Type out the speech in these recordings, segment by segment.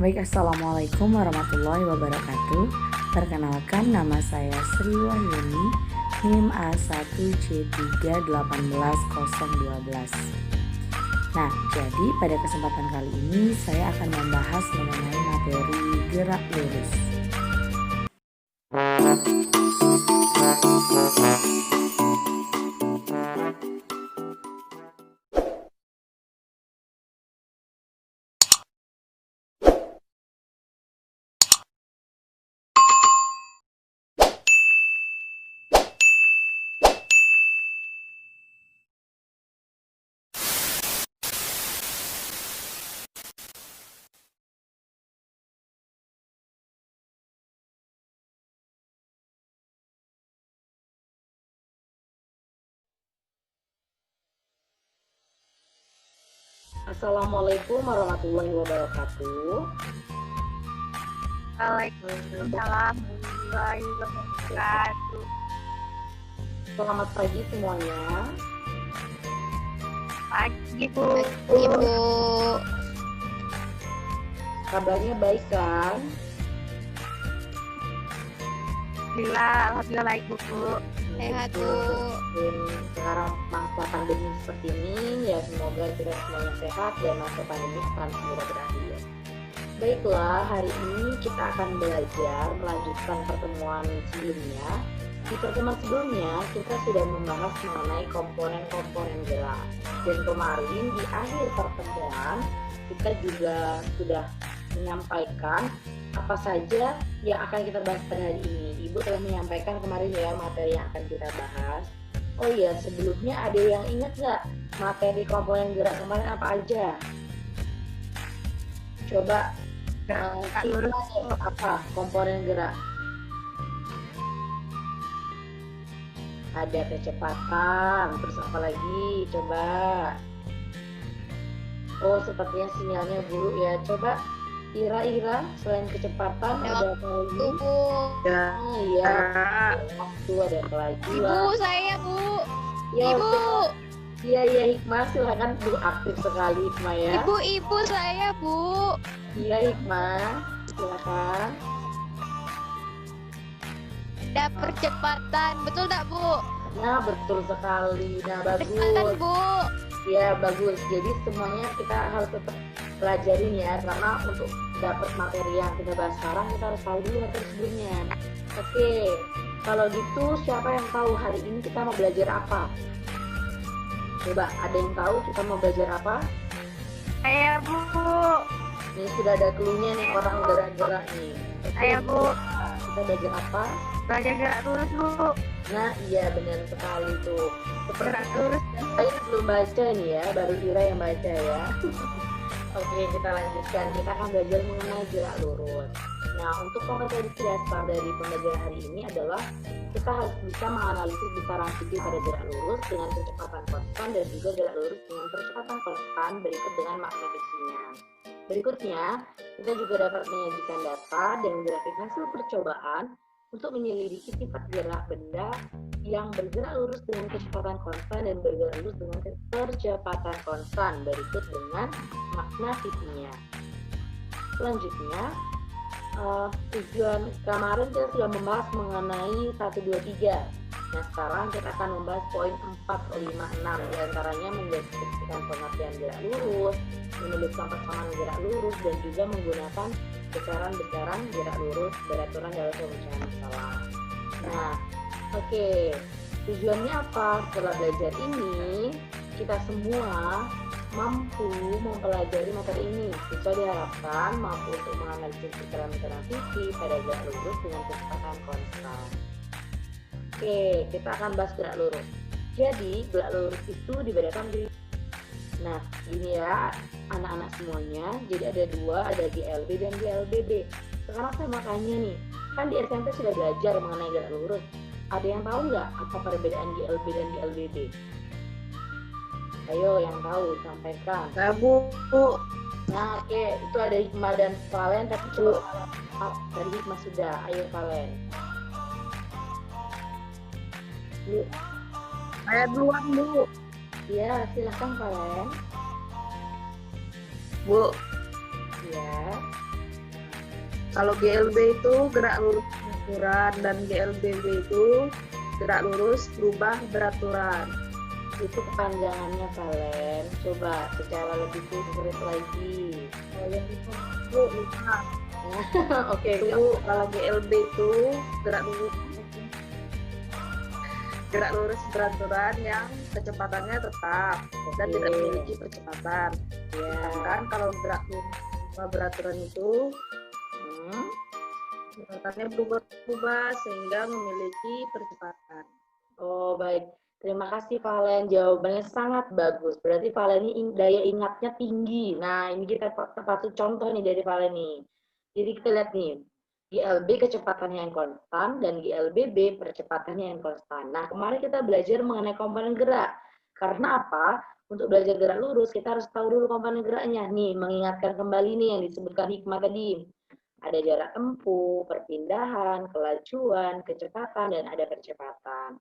Baik, Assalamualaikum warahmatullahi wabarakatuh. Perkenalkan, nama saya Sri Wahyuni, NIM A1C3181012. Nah, jadi pada kesempatan kali ini saya akan membahas mengenai materi gerak lurus. Assalamualaikum warahmatullahi wabarakatuh. Waalaikumsalam warahmatullahi wabarakatuh. Selamat pagi semuanya. Pagi Bu. Ibu, Kabarnya baik kan? Alhamdulillah baik Bu. sehat Bu. Dan sekarang masa pandemi seperti ini, ya semoga kita semuanya sehat dan masa pandemi akan segera berakhir. Baiklah, hari ini kita akan belajar melanjutkan pertemuan sebelumnya. Di pertemuan sebelumnya kita sudah membahas mengenai komponen-komponen gerak. Dan kemarin di akhir pertemuan kita juga sudah menyampaikan apa saja yang akan kita bahas pada hari ini. Ibu telah menyampaikan kemarin ya materi yang akan kita bahas. Oh iya, sebelumnya ada yang ingat nggak materi komponen gerak kemarin apa aja? Coba Lurus. apa komponen gerak? Ada kecepatan, terus apa lagi? Coba. Oh, sepertinya sinyalnya buruk ya. Coba Ira, selain kecepatan ada apa lagi? Bu. Oh iya, waktu ada apa lagi? Ibu, saya Bu. Ya, Ibu. Iya Hikmah, silakan Bu, aktif sekali Hikmah ya. Ibu saya Bu. Iya Hikmah, silakan. Ada percepatan, betul tak Bu? Nah, betul sekali. Nah, Percepatan bagus. Bu. Ya, bagus. Jadi semuanya kita harus tetap pelajarin ya, karena untuk dapat materi yang kita bahas sekarang kita harus tahu dulu materi sebelumnya. Oke, kalau gitu siapa yang tahu hari ini kita mau belajar apa? Coba, ada yang tahu kita mau belajar apa? Saya Bu. Ini sudah ada clue-nya nih, orang gerak-gerak nih. Oke, Saya Bu. kita belajar apa? Belajar gerak lurus Bu. Nah, iya benar sekali tuh. Gerak Seperti lurus. saya belum baca nih ya, baru Ira yang baca ya. Oke, kita lanjutkan. Kita akan belajar mengenai gerak lurus. Nah, untuk kompetensi dasar dari pembelajaran hari ini adalah kita harus bisa menganalisis besaran titik pada gerak lurus dengan kecepatan konstan dan juga gerak lurus dengan percepatan konstan berikut dengan makna fisiknya. Berikutnya, kita juga dapat menyajikan data dan grafik hasil percobaan untuk menyelidiki sifat gerak benda yang bergerak lurus dengan kecepatan konstan dan bergerak lurus dengan percepatan konstan berikut dengan makna fisiknya. Selanjutnya, tujuan kemarin kita sudah membahas mengenai 1, 2, 3. Nah, sekarang kita akan membahas poin 4, 5, 6. Di antaranya mendeskripsikan pengertian gerak lurus, menuliskan persamaan gerak lurus, dan juga menggunakan besaran-besaran gerak lurus beraturan dalam pemecahan masalah. Nah, oke. Tujuannya apa? Setelah belajar ini, kita semua mampu mempelajari materi ini. Siswa diharapkan mampu untuk menganalisis besaran-besaran fisik pada gerak lurus dengan kecepatan konstan. Oke, kita akan bahas gerak lurus. Jadi, gerak lurus itu dibedakan menjadi, nah, ini ya anak-anak semuanya. Jadi ada dua, ada GLB dan GLBB. Sekarang saya mau tanya nih, kan di SMP sudah belajar mengenai gerak lurus. Ada yang tahu nggak apa perbedaan GLB dan GLBB? Ayo yang tahu sampaikan. Bu. Nah, oke, itu ada Hikmah dan Valen, tapi coba dari Hikmah sudah. Ayo Valen. Bu. Saya duluan Bu. Ya, silakan Valen. Bu. Ya. Kalau GLB itu gerak lurus beraturan dan GLBB itu gerak lurus berubah beraturan. Itu kepanjangannya Valen. Coba secara lebih konkret lagi. Yang itu Bu, lupa. Oke, Itu kalau GLB itu gerak lurus beraturan yang kecepatannya tetap dan Oke. tidak memiliki percepatan. Ya. Sedangkan kalau gerak lurus beraturan itu Hmm. kecepatannya berubah-ubah sehingga memiliki percepatan. Oh, baik. Terima kasih Valen. Jawabannya sangat bagus. Berarti Valen ini daya ingatnya tinggi. Nah, ini kita patut contoh nih dari Valen nih. Jadi kita lihat nih. GLB kecepatannya yang konstan dan GLBB percepatannya yang konstan. Nah, kemarin kita belajar mengenai komponen gerak. Karena apa? Untuk belajar gerak lurus, kita harus tahu dulu komponen geraknya. Nih, mengingatkan kembali nih yang disebutkan hikmah tadi. Ada jarak tempuh, perpindahan, kelajuan, kecepatan, dan ada percepatan.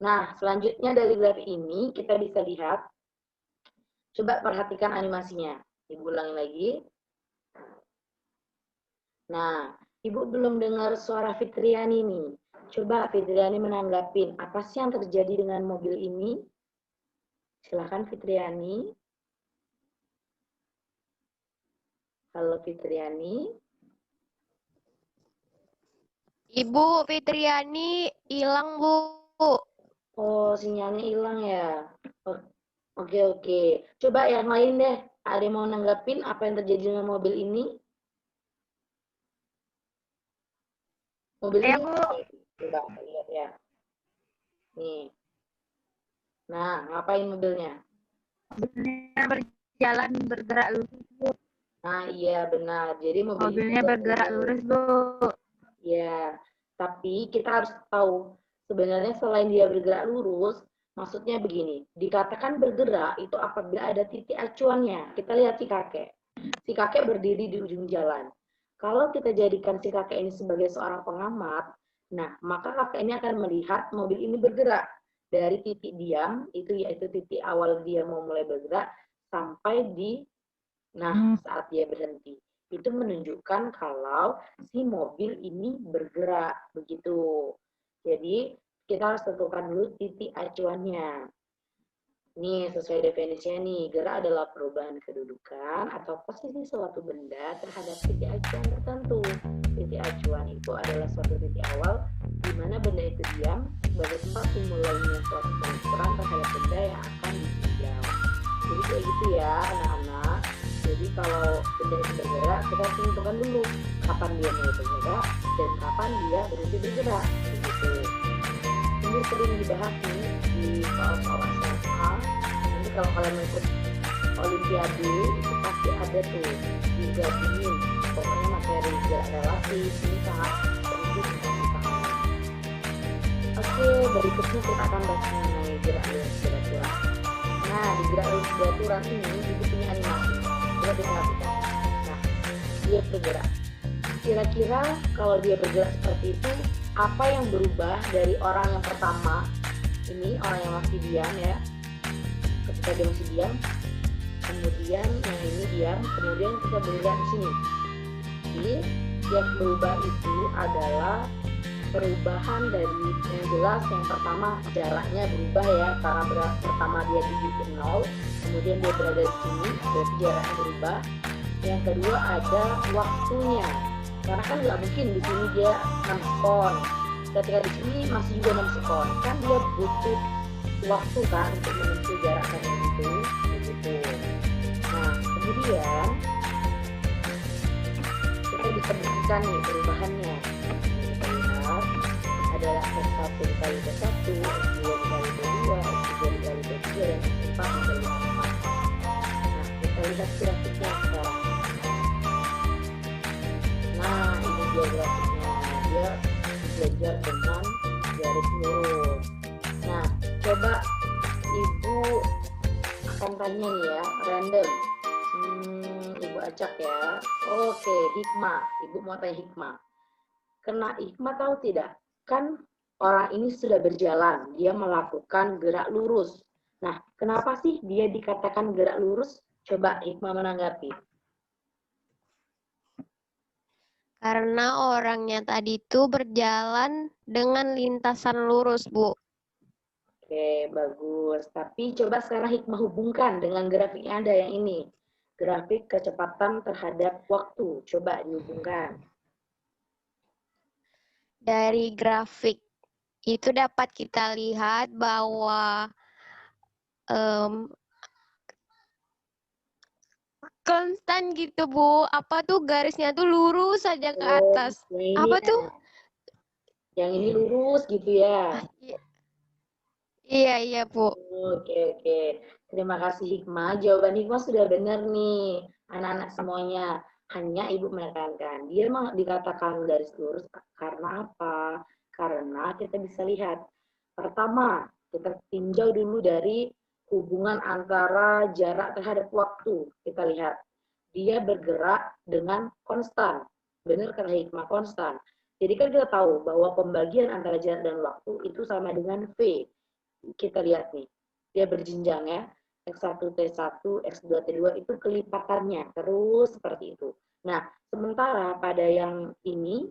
Nah, selanjutnya dari grafik ini kita bisa lihat, coba perhatikan animasinya. Ibu ulangi lagi. Nah, Ibu belum dengar suara Fitriani nih. Coba Fitriani menanggapin, apa sih yang terjadi dengan mobil ini? Silakan Fitriani. Halo Fitriani. Ibu Fitriani hilang, Bu. Oh, sinyalnya hilang ya. Oke. Coba yang lain deh. Ada yang mau nanggapin apa yang terjadi dengan mobil ini? Mobil Ya, ini Bu. coba lihat ya. Nih. Nah, ngapain mobilnya? Mobilnya berjalan bergerak lurus, Bu. Nah, iya benar. Jadi mobil Mobilnya ini bergerak lurus, Bu. ya, tapi kita harus tahu sebenarnya selain dia bergerak lurus, maksudnya begini, dikatakan bergerak itu apabila ada titik acuannya. Kita lihat si kakek. Si kakek berdiri di ujung jalan. Kalau kita jadikan si kakek ini sebagai seorang pengamat, nah maka kakek ini akan melihat mobil ini bergerak dari titik diam, itu yaitu titik awal dia mau mulai bergerak, sampai di saat dia berhenti. Itu menunjukkan kalau si mobil ini bergerak begitu. Jadi kita harus tentukan dulu titik acuannya. Nih sesuai definisinya nih, gerak adalah perubahan kedudukan atau posisi suatu benda terhadap titik acuan tertentu. Titik acuan itu adalah suatu titik awal di mana benda itu diam sebagai tempat dimulainya suatu pengukuran terhadap benda yang akan ditinjau. Jadi kayak gitu ya anak-anak. Jadi kalau benda itu bergerak, kita harus tentukan dulu kapan dia mulai bergerak dan kapan dia berhenti bergerak. Begitu. Ini sering dibahas nih di soal-soal SMA. Nanti kalau kalian ikut Olimpiade itu pasti ada tuh digabungin. Pokoknya materi gerak relatif ini sangat penting untuk dipahami. Oke, berikutnya kita akan bahas mengenai gerak lurus beraturan. Nah, di gerak lurus beraturan ini itu punya animasi. Coba diperhatikan. Nah, dia bergerak. Kira-kira kalau dia bergerak seperti itu, apa yang berubah dari orang yang pertama? Ini orang yang masih diam ya. Ketika dia masih diam, kemudian yang ini diam, kemudian kita bergerak di sini. Jadi yang berubah itu adalah perubahan dari yang jelas yang pertama jaraknya berubah ya, karena pertama dia di titik 0, kemudian dia berada di sini, berarti jaraknya berubah. Yang kedua ada waktunya, karena kan nggak mungkin di sini dia 6 sekon, ketika di sini masih juga 6 sekon, kan dia butuh waktu kan untuk menempuh jarak kayak gitu, begitu. Nah kemudian kita bisa buktikan nih perubahannya. Kita lihat adalah S1 dikali S1, S2 dikali S2, S3 dikali S3, dan S4 dikali S4. Nah, kita lihat grafiknya sekarang. Nah, ini dia grafiknya. Dia belajar dengan garis lurus. Nah, coba Ibu akan tanya nih ya, random. Ibu acak ya. Oke, hikmah. Ibu mau tanya hikmah. Kena hikmah tahu tidak? Kan orang ini sudah berjalan, dia melakukan gerak lurus. Nah, kenapa sih dia dikatakan gerak lurus? Coba hikmah menanggapi. Karena orangnya tadi itu berjalan dengan lintasan lurus, Bu. Oke, bagus. Tapi coba sekarang hikmah hubungkan dengan grafik yang ada yang ini. Grafik kecepatan terhadap waktu. Coba dihubungkan. Dari grafik itu dapat kita lihat bahwa konstan gitu, Bu. Apa tuh garisnya tuh lurus saja ke Oh, atas. yang ini Apa ya. tuh? Yang ini lurus gitu ya. Iya, iya, Bu. Oke, oke. Terima kasih Hikmah. Jawaban Hikmah sudah benar nih, anak-anak semuanya. Hanya Ibu menekankan, dia memang dikatakan garis lurus karena apa? Karena kita bisa lihat. Pertama, kita tinjau dulu dari hubungan antara jarak terhadap waktu. Kita lihat, dia bergerak dengan konstan. Benar kata Hikmah, konstan. Jadi kan kita tahu bahwa pembagian antara jarak dan waktu itu sama dengan V. Kita lihat nih, dia berjenjang ya, X1, T1, X2, T2 itu kelipatannya, terus seperti itu. Nah, sementara pada yang ini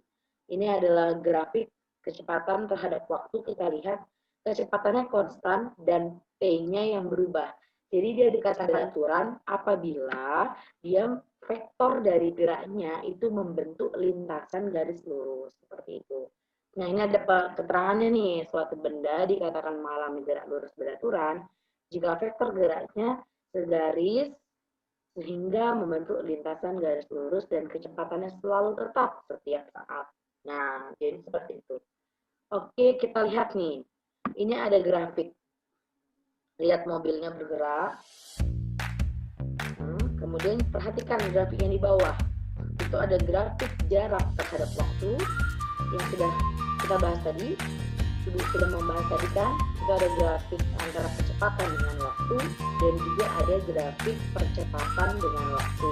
adalah grafik kecepatan terhadap waktu, kita lihat kecepatannya konstan dan T-nya yang berubah. Jadi dia dikatakan aturan apabila dia vektor dari geraknya itu membentuk lintasan garis lurus, seperti itu. Nah, ini ada keterangannya nih, suatu benda dikatakan mengalami gerak lurus beraturan jika vektor geraknya segaris sehingga membentuk lintasan garis lurus dan kecepatannya selalu tetap setiap saat. Nah, jadi seperti itu. Oke, kita lihat nih. Ini ada grafik. Lihat mobilnya bergerak. Kemudian perhatikan grafik yang di bawah. Itu ada grafik jarak terhadap waktu yang sudah kita bahas tadi. Ibu sudah membahas tadi kan, itu ada grafik antara kecepatan dengan waktu dan juga ada grafik percepatan dengan waktu.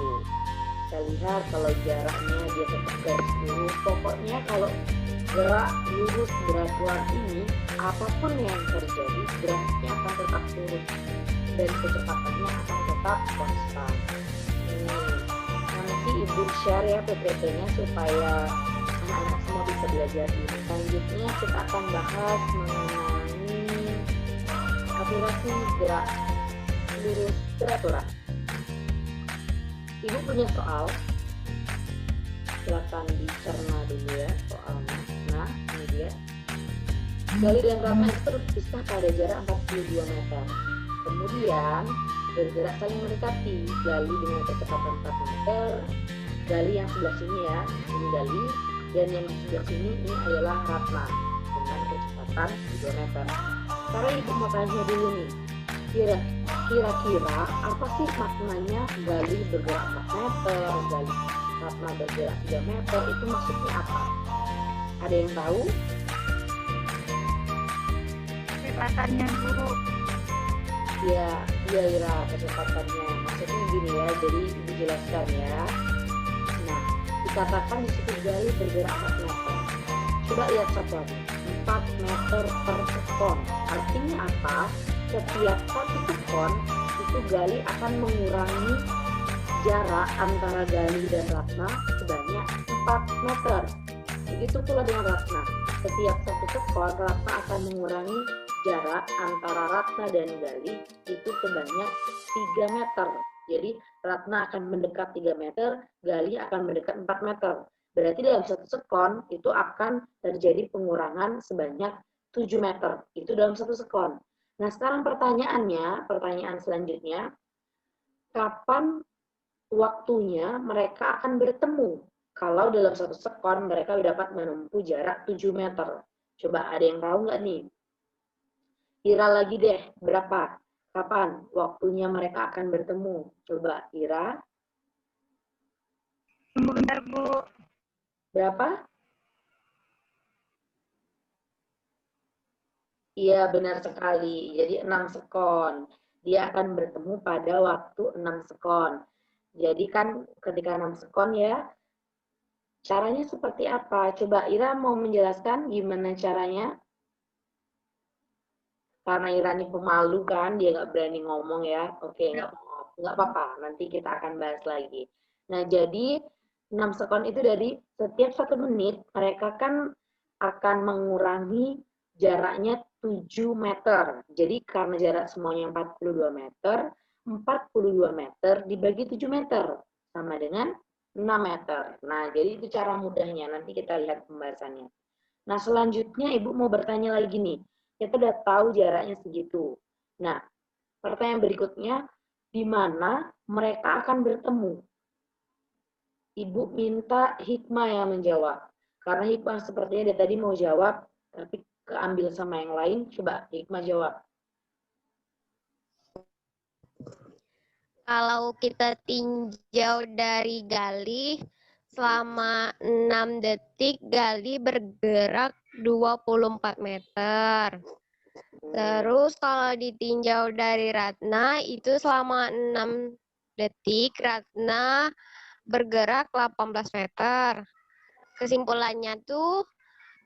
Kita lihat kalau jaraknya dia tetap garis lurus. Pokoknya kalau gerak lurus beraturan ini, apapun yang terjadi, grafiknya akan tetap lurus dan kecepatannya akan tetap konstan. Nanti Ibu share ya PPT-nya supaya anak-anak semua bisa belajar ini. Selanjutnya kita akan bahas mengenai akurasi gerak lurus beraturan. Ibu punya soal, silakan dicerna dulu ya soalnya. Nah, ini dia. Gali dan ratna itu terpisah pada jarak 42 meter. Kemudian bergerak saling mendekati. Gali dengan kecepatan 4 meter. Gali yang sebelah sini ya, ini Gali. Dan yang di sebelah sini ini adalah ratna dengan kecepatan 2 meter. Sekarang Ibu mau tanya dulu nih, kira-kira apa sih maknanya Gali bergerak 4 meter, Gali ratna bergerak 3 meter, itu maksudnya apa? Ada yang tahu? Kecepatannya dulu. Ya, iya Ira, kecepatannya. Maksudnya gini ya, jadi Ibu jelaskan ya. Nah, dikatakan di situ Gali bergerak 4 meter. Coba lihat satu lagi, 4 meter per sekon. Artinya apa? Setiap 1 sekon itu Gali akan mengurangi jarak antara Gali dan Ratna sebanyak 4 meter. Begitu pula dengan Ratna. Setiap 1 sekon Ratna akan mengurangi jarak antara Ratna dan Gali itu sebanyak 3 meter. Jadi Ratna akan mendekat 3 meter, Gali akan mendekat 4 meter. Berarti dalam 1 sekon itu akan terjadi pengurangan sebanyak 7 meter. Itu dalam 1 sekon. Nah, sekarang pertanyaan selanjutnya, kapan waktunya mereka akan bertemu? Kalau dalam 1 sekon mereka dapat menempuh jarak 7 meter. Coba ada yang tahu nggak nih? Ira lagi deh, berapa? Kapan waktunya mereka akan bertemu? Coba Ira. Tunggu bentar, Bu. Berapa? Iya, benar sekali. Jadi 6 sekon. Dia akan bertemu pada waktu 6 sekon. Jadi kan ketika 6 sekon ya, caranya seperti apa? Coba Ira mau menjelaskan gimana caranya? Karena Ira ini pemalu kan, dia nggak berani ngomong ya. Oke, nggak apa-apa. Nanti kita akan bahas lagi. Nah, jadi 6 sekon itu dari setiap 1 menit mereka kan akan mengurangi jaraknya 7 meter. Jadi karena jarak semuanya 42 meter, 42 meter dibagi 7 meter sama dengan 6 meter. Nah, jadi itu cara mudahnya. Nanti kita lihat pembahasannya. Nah, selanjutnya Ibu mau bertanya lagi nih. Kita udah tahu jaraknya segitu. Nah, pertanyaan berikutnya, di mana mereka akan bertemu? Ibu minta Hikmah yang menjawab. Karena Hikmah sepertinya dia tadi mau jawab, tapi keambil sama yang lain. Coba Hikmah jawab. Kalau kita tinjau dari Gali, selama 6 detik Gali bergerak 24 meter. Terus kalau ditinjau dari Ratna, itu selama 6 detik Ratna bergerak 18 meter. Kesimpulannya tuh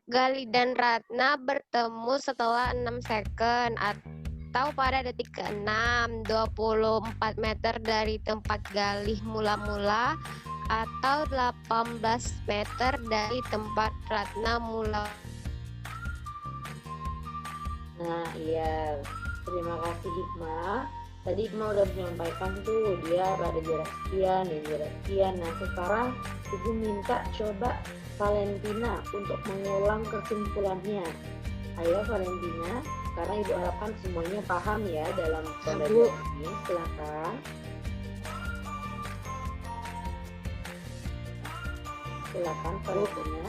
Gali dan Ratna bertemu setelah 6 second atau pada detik ke-6, 24 meter dari tempat Gali mula-mula atau 18 meter dari tempat Ratna mula. Nah, iya. Terima kasih Hikmah. Tadi Hikmah udah menyampaikan tuh dia pada jarak sekian dan jarak sekian. Nah, sekarang Ibu minta coba Valentina untuk mengulang kesimpulannya. Ayo Valentina, karena Ibu harapkan semuanya paham ya dalam pembelajaran ini. Silakan. Silakan Valentina.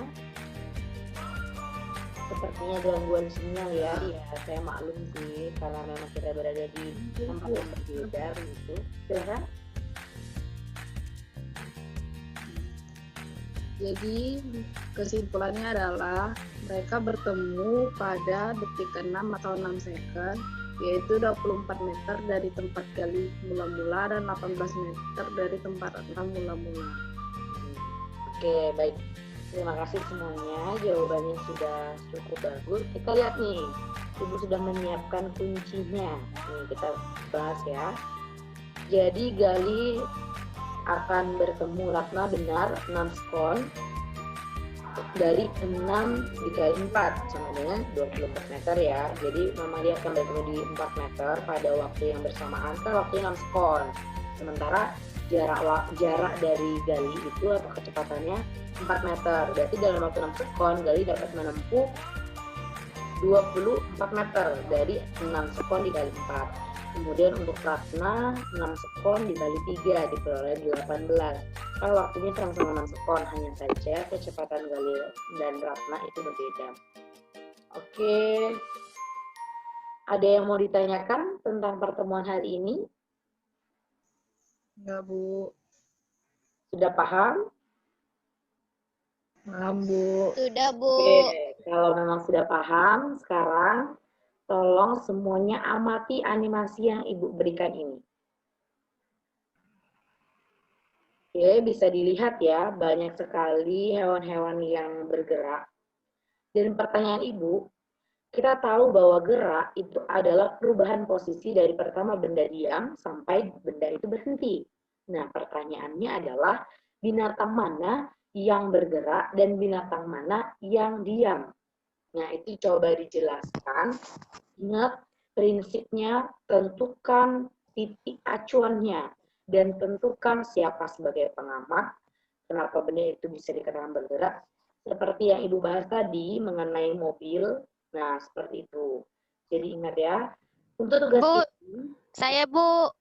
Sepertinya gangguan sinyal ya. Iya, saya maklum sih karena memang kita berada di tempat yang berbeda gitu. Silakan. Jadi kesimpulannya adalah mereka bertemu pada detik ke-6 atau 6 second, yaitu 24 meter dari tempat Gali mula-mula dan 18 meter dari tempat Ratna mula-mula. Oke, baik. Terima kasih semuanya. Jawabannya sudah cukup bagus. Kita lihat nih. Ibu sudah menyiapkan kuncinya. Nih, kita bahas ya. Jadi Gali akan bertemu Ratna benar 6 sekon dari 6 dikali 4 sama dengan 24 meter ya. Jadi memang dia akan bertemu di 4 meter pada waktu yang bersamaan kan waktunya 6 sekon. Sementara jarak dari Gali itu atau kecepatannya 4 meter. Berarti dalam waktu 6 sekon Gali dapat menempuh 24 meter dari 6 sekon dikali 4. Kemudian untuk Ratna 6 sekon dikali 3 diperoleh 18. Kalau waktunya sama-sama 6 sekon, hanya saja kecepatan Gali dan Ratna itu berbeda. Oke. Ada yang mau ditanyakan tentang pertemuan hari ini? Ya Bu, Sudah paham? paham Bu. Sudah, Bu. Oke, kalau memang sudah paham, sekarang tolong semuanya amati animasi yang Ibu berikan ini. Oke, bisa dilihat ya, banyak sekali hewan-hewan yang bergerak. Dan pertanyaan Ibu, kita tahu bahwa gerak itu adalah perubahan posisi dari pertama benda diam sampai benda itu berhenti. Nah, pertanyaannya adalah binatang mana yang bergerak dan binatang mana yang diam. Nah, itu coba dijelaskan. Ingat prinsipnya, tentukan titik acuannya dan tentukan siapa sebagai pengamat. Kenapa benda itu bisa dikatakan bergerak? Seperti yang Ibu bahas tadi mengenai mobil. Nah, seperti itu. Jadi ingat ya. Untuk tugas Bu, ini, saya Bu.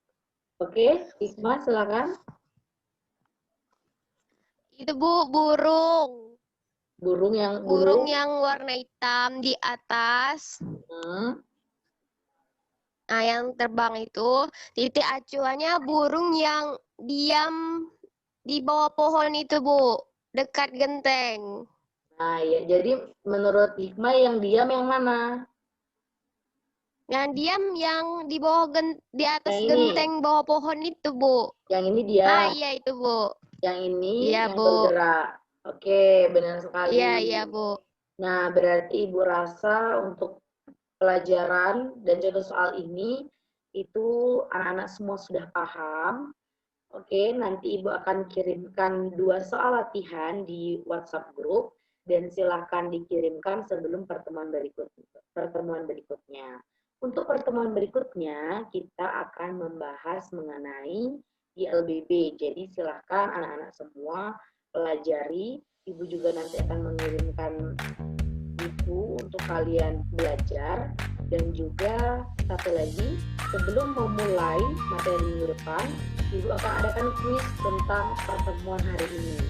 oke, Hikmah silakan. Itu Bu, burung. Burung yang warna hitam di atas. Nah, yang terbang itu titik acuannya burung yang diam di bawah pohon itu, Bu, dekat genteng. Nah, ya, jadi menurut Hikmah yang diam yang mana? Yang diam yang di bawah di atas Yang ini. genteng bawah pohon itu, Bu. Yang ini dia. Ah, iya itu, Bu. Yang ini Iya, yang Bu. bergerak. Oke, benar sekali. Iya, Bu. Nah, berarti Ibu rasa untuk pelajaran dan contoh soal ini itu anak-anak semua sudah paham. Oke, nanti Ibu akan kirimkan 2 soal latihan di WhatsApp grup dan silakan dikirimkan sebelum pertemuan berikutnya. Untuk pertemuan berikutnya, kita akan membahas mengenai ILBB. Jadi silakan anak-anak semua pelajari. Ibu juga nanti akan mengirimkan buku untuk kalian belajar. Dan juga satu lagi, sebelum memulai materi minggu depan, Ibu akan adakan kuis tentang pertemuan hari ini.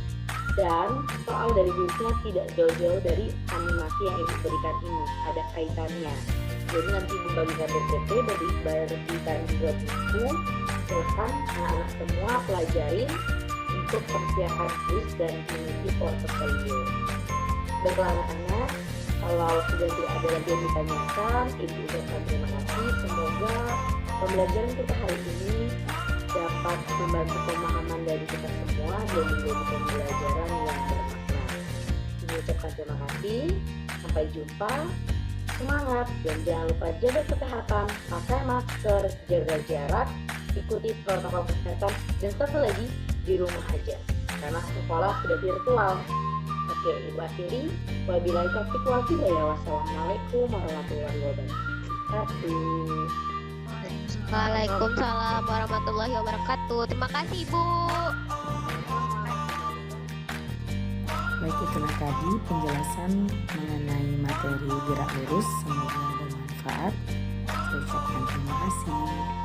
Dan soal dari kuisnya tidak jauh-jauh dari animasi yang Ibu berikan ini, ada kaitannya. Jadi nanti Ibu bagikan PPT, bagikan juga buku. Silahkan anak-anak semua pelajarin untuk persiapan kuis dan mengisi portofolio. Baiklah anak-anak, kalau sudah tidak ada lagi yang ditanyakan, Ibu ucapkan terima kasih. Semoga pembelajaran kita hari ini dapat membantu pemahaman dari kita semua dan menjadi pembelajaran yang bermakna. Ibu ucapkan terima kasih. Sampai jumpa. Semangat dan jangan lupa jaga kesehatan, pakai masker, jaga jarak, ikuti protokol kesehatan, dan satu lagi di rumah aja karena sekolah sudah virtual. Oke, Ibu akhiri. Wabillahi taufiq wal hidayah. Wassalamualaikum warahmatullahi wabarakatuh. Waalaikumsalam warahmatullahi wabarakatuh. Terima kasih, Ibu. Baik, itulah tadi penjelasan mengenai materi gerak lurus. Semoga bermanfaat. Saya ucapkan terima kasih.